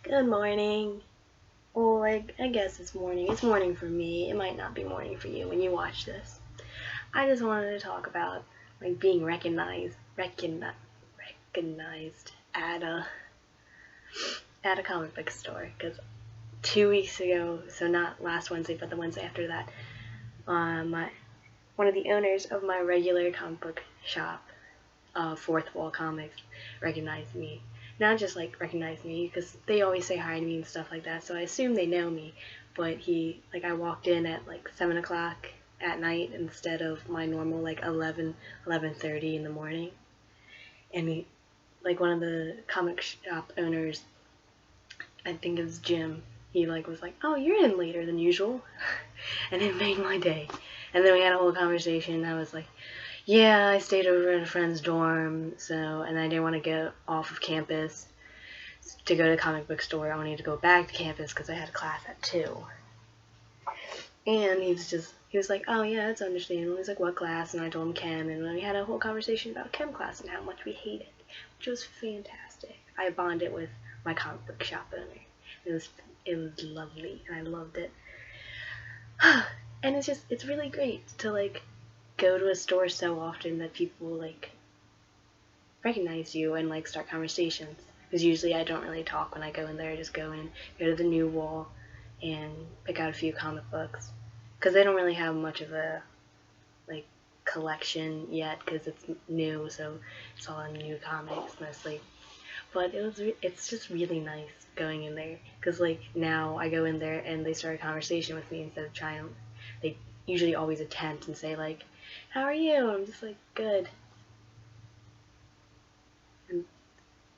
Good morning. Or I guess it's morning. It's morning for me. It might not be morning for you when you watch this. I just wanted to talk about being recognized at a comic book store. Because 2 weeks ago, so not last Wednesday, but the Wednesday after that, one of the owners of my regular comic book shop, Fourth Wall Comics, recognized me. Not just recognize me, because they always say hi to me and stuff like that, so I assume they know me. But I walked in at 7 o'clock at night instead of my normal 11:30 in the morning. And one of the comic shop owners, I think it was Jim, he was like, "Oh, you're in later than usual." And it made my day. And then we had a whole conversation, and I was like, yeah, I stayed over at a friend's dorm, and I didn't want to get off of campus to go to the comic book store. I wanted to go back to campus because I had a class at 2. And he was like, oh yeah, it's understandable. He's like, what class? And I told him chem, and then we had a whole conversation about chem class and how much we hate it, which was fantastic. I bonded with my comic book shop owner. It was lovely, and I loved it. And it's really great to go to a store so often that people recognize you and start conversations. Because usually I don't really talk when I go in there. I just go to the new wall and pick out a few comic books. Because they don't really have much of a collection yet because it's new, so it's all new comics mostly. But it's just really nice going in there because now I go in there and they start a conversation with me instead of trying. They usually always attempt and say how are you? I'm just good.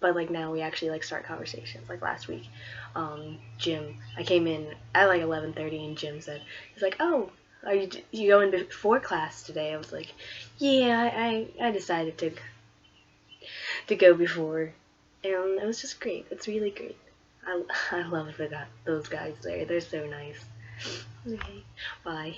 But now we actually start conversations. Last week, Jim, I came in at 11:30 and Jim said, he's like, oh, are you going before class today? I was like, yeah, I decided to go before, and it was just great. It's really great. I love those guys there. They're so nice. Okay, bye.